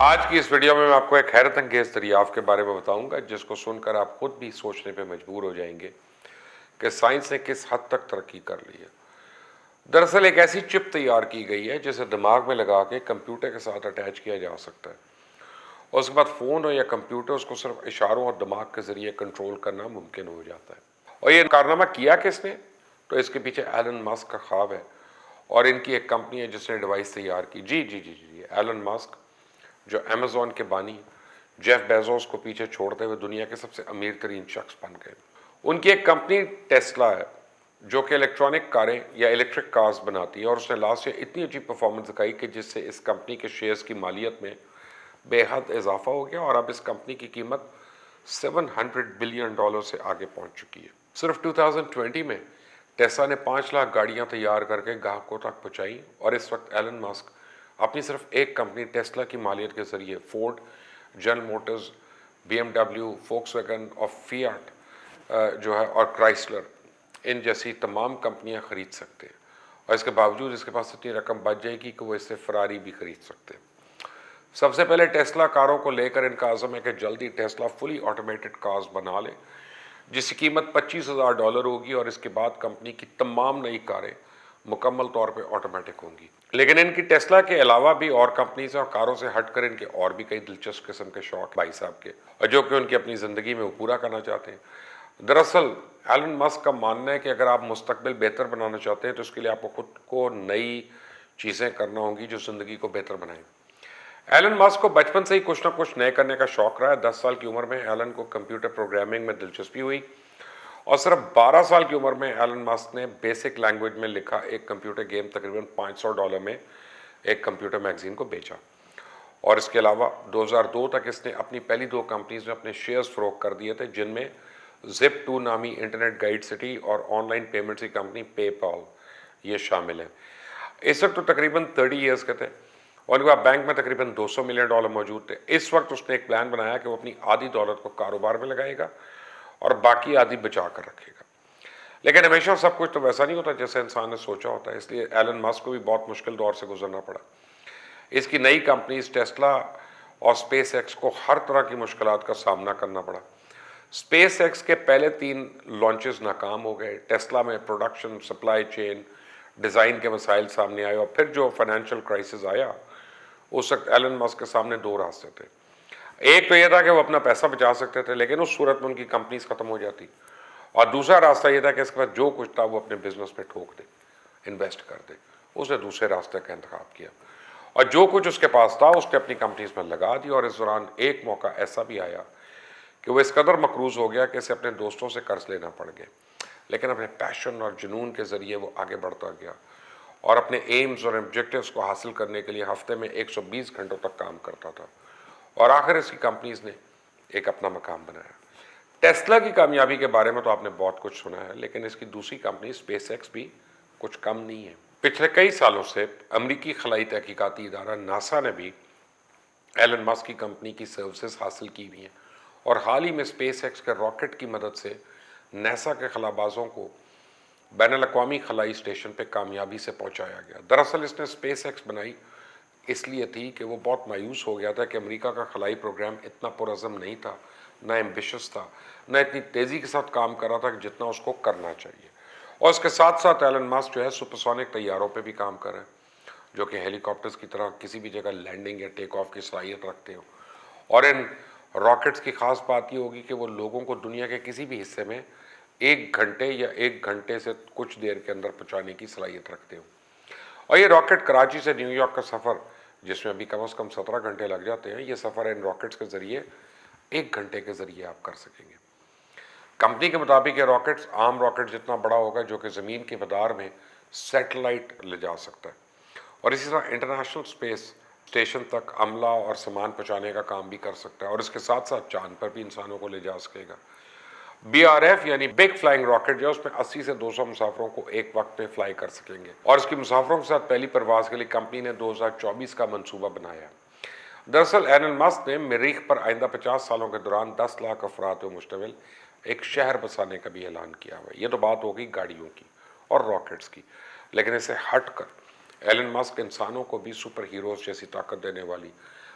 آج کی اس ویڈیو میں آپ کو ایک حیرت انگیز دریافت کے بارے میں بتاؤں گا جس کو سن کر آپ خود بھی سوچنے پہ مجبور ہو جائیں گے کہ سائنس نے کس حد تک ترقی کر لی ہے۔ دراصل ایک ایسی چپ تیار کی گئی ہے جسے دماغ میں لگا کے کمپیوٹر کے ساتھ اٹیچ کیا جا سکتا ہے، اور اس کے بعد فون ہو یا کمپیوٹر اس کو صرف اشاروں اور دماغ کے ذریعے کنٹرول کرنا ممکن ہو جاتا ہے۔ اور یہ کارنامہ کیا کس نے؟ تو اس کے پیچھے ایلن ماسک کا خواب ہے، اور ان کی ایک کمپنی ہے جس نے ڈیوائس تیار کی۔ جی ایلن ماسک، جو امیزون کے بانی جیف بیزوس کو پیچھے چھوڑتے ہوئے دنیا کے سب سے امیر ترین شخص بن گئے۔ ان کی ایک کمپنی ٹیسلا ہے جو کہ الیکٹرانک کاریں یا الیکٹرک کارز بناتی ہے، اور اس نے لاسٹ ایئر اتنی اچھی پرفارمنس دکھائی کہ جس سے اس کمپنی کے شیئرز کی مالیت میں بے حد اضافہ ہو گیا، اور اب اس کمپنی کی قیمت $700 بلین سے آگے پہنچ چکی ہے۔ صرف 2020 میں ٹیسلا نے 5 لاکھ گاڑیاں تیار کر کے گاہکوں تک پہنچائی، اور اس وقت ایلن ماسک اپنی صرف ایک کمپنی ٹیسلا کی مالیت کے ذریعے Ford, General Motors, BMW، Volkswagen اور فیاٹ جو ہے اور کرائسلر، ان جیسی تمام کمپنیاں خرید سکتے ہیں، اور اس کے باوجود اس کے پاس اتنی رقم بچ جائے گی کہ وہ اس سے فراری بھی خرید سکتے ہیں۔ سب سے پہلے ٹیسلا کاروں کو لے کر ان کا عزم ہے کہ جلدی ٹیسلا فلی آٹومیٹڈ کارز بنا لے جس کی قیمت $25,000 ہوگی، اور اس کے بعد کمپنی کی تمام نئی کاریں مکمل طور پہ آٹومیٹک ہوں گی۔ لیکن ان کی ٹیسلا کے علاوہ بھی اور کمپنیز اور کاروں سے ہٹ کر ان کے اور بھی کئی دلچسپ قسم کے شوق بھائی صاحب کے، اور جو کہ ان کی اپنی زندگی میں وہ پورا کرنا چاہتے ہیں۔ دراصل ایلن ماسک کا ماننا ہے کہ اگر آپ مستقبل بہتر بنانا چاہتے ہیں تو اس کے لیے آپ کو خود کو نئی چیزیں کرنا ہوں گی جو زندگی کو بہتر بنائیں۔ ایلن ماسک کو بچپن سے ہی کچھ نہ کچھ نئے کرنے کا شوق رہا ہے۔ 10 سال کی عمر میں ایلن کو کمپیوٹر پروگرامنگ میں دلچسپی ہوئی، اور صرف 12 سال کی عمر میں ایلن ماسک نے بیسک لینگویج میں لکھا ایک کمپیوٹر گیم تقریباً $500 میں ایک کمپیوٹر میگزین کو بیچا، اور اس کے علاوہ 2002 تک اس نے اپنی پہلی 2 کمپنیز میں اپنے شیئرز فروخت کر دیے تھے، جن میں Zip2 نامی انٹرنیٹ گائیڈ سٹی اور آن لائن پیمنٹس کی کمپنی پے پال یہ شامل ہے۔ اس وقت تو تقریباً 30 ایئرز کے تھے، اور ان کے بعد بینک میں تقریباً $200 ملین موجود تھے۔ اس وقت اس نے ایک پلان بنایا کہ وہ اپنی آدھی دولت کو کاروبار میں لگائے گا اور باقی آدھی بچا کر رکھے گا۔ لیکن ہمیشہ سب کچھ تو ویسا نہیں ہوتا جیسے انسان نے سوچا ہوتا ہے، اس لیے ایلن ماسک کو بھی بہت مشکل دور سے گزرنا پڑا۔ اس کی نئی کمپنیز ٹیسلا اور سپیس ایکس کو ہر طرح کی مشکلات کا سامنا کرنا پڑا۔ سپیس ایکس کے پہلے 3 لانچز ناکام ہو گئے، ٹیسلا میں پروڈکشن، سپلائی چین، ڈیزائن کے مسائل سامنے آئے، اور پھر جو فائنینشیل کرائسس آیا اس وقت ایلن ماسک کے سامنے 2 راستے تھے۔ ایک تو یہ تھا کہ وہ اپنا پیسہ بچا سکتے تھے، لیکن اس صورت میں ان کی کمپنیز ختم ہو جاتی، اور دوسرا راستہ یہ تھا کہ اس کے بعد جو کچھ تھا وہ اپنے بزنس میں ٹھوک دے، انویسٹ کر دے۔ اس نے دوسرے راستے کا انتخاب کیا، اور جو کچھ اس کے پاس تھا اس نے اپنی کمپنیز میں لگا دیا، اور اس دوران ایک موقع ایسا بھی آیا کہ وہ اس قدر مقروض ہو گیا کہ اسے اپنے دوستوں سے قرض لینا پڑ گیا، لیکن اپنے پیشن اور جنون کے ذریعے وہ آگے بڑھتا گیا، اور اپنے ایمز اور آبجیکٹیوز کو حاصل کرنے کے لیے ہفتے میں 120 گھنٹوں تک کام کرتا تھا، اور آخر اس کی کمپنیز نے ایک اپنا مقام بنایا۔ ٹیسلا کی کامیابی کے بارے میں تو آپ نے بہت کچھ سنا ہے، لیکن اس کی دوسری کمپنی سپیس ایکس بھی کچھ کم نہیں ہے۔ پچھلے کئی سالوں سے امریکی خلائی تحقیقاتی ادارہ ناسا نے بھی ایلن ماسک کی کمپنی کی سروسز حاصل کی ہوئی ہیں، اور حال ہی میں سپیس ایکس کے راکٹ کی مدد سے ناسا کے خلابازوں کو بین الاقوامی خلائی اسٹیشن پہ کامیابی سے پہنچایا گیا۔ دراصل اس نے سپیس ایکس بنائی اس لیے تھی کہ وہ بہت مایوس ہو گیا تھا کہ امریکہ کا خلائی پروگرام اتنا پرعزم نہیں تھا، نہ ایمبیشس تھا، نہ اتنی تیزی کے ساتھ کام کر رہا تھا جتنا اس کو کرنا چاہیے۔ اور اس کے ساتھ ساتھ ایلن ماسک جو ہے سپرسونک طیاروں پہ بھی کام کر رہے ہیں، جو کہ ہیلی کاپٹرز کی طرح کسی بھی جگہ لینڈنگ یا ٹیک آف کی صلاحیت رکھتے ہوں، اور ان راکٹس کی خاص بات یہ ہوگی کہ وہ لوگوں کو دنیا کے کسی بھی حصے میں 1 گھنٹے یا 1 گھنٹے سے کچھ دیر کے اندر پہنچانے کی صلاحیت رکھتے ہوں۔ اور یہ راکٹ کراچی سے نیو یارک کا سفر، جس میں ابھی کم از کم 17 گھنٹے لگ جاتے ہیں، یہ سفر ان راکٹس کے ذریعے 1 گھنٹے کے ذریعے آپ کر سکیں گے۔ کمپنی کے مطابق یہ راکٹس عام راکٹ جتنا بڑا ہوگا جو کہ زمین کے مدار میں سیٹلائٹ لے جا سکتا ہے، اور اسی طرح انٹرنیشنل اسپیس اسٹیشن تک عملہ اور سامان پہنچانے کا کام بھی کر سکتا ہے، اور اس کے ساتھ ساتھ چاند پر بھی انسانوں کو لے جا سکے گا۔ BRF یعنی بگ فلائنگ راکٹ جو ہے اس میں 80 سے 200 مسافروں کو ایک وقت میں فلائی کر سکیں گے، اور اس کی مسافروں کے ساتھ پہلی پرواز کے لیے کمپنی نے 2024 کا منصوبہ بنایا ہے۔ دراصل ایلن ماسک نے مریخ پر آئندہ 50 سالوں کے دوران 10 لاکھ افراد پر مشتمل ایک شہر بسانے کا بھی اعلان کیا ہوا ہے۔ یہ تو بات ہوگی گاڑیوں کی اور راکٹس کی، لیکن اسے ہٹ کر ایلن ماسک انسانوں کو بھی سپر ہیروز جیسی طاقت دینے والی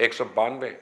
192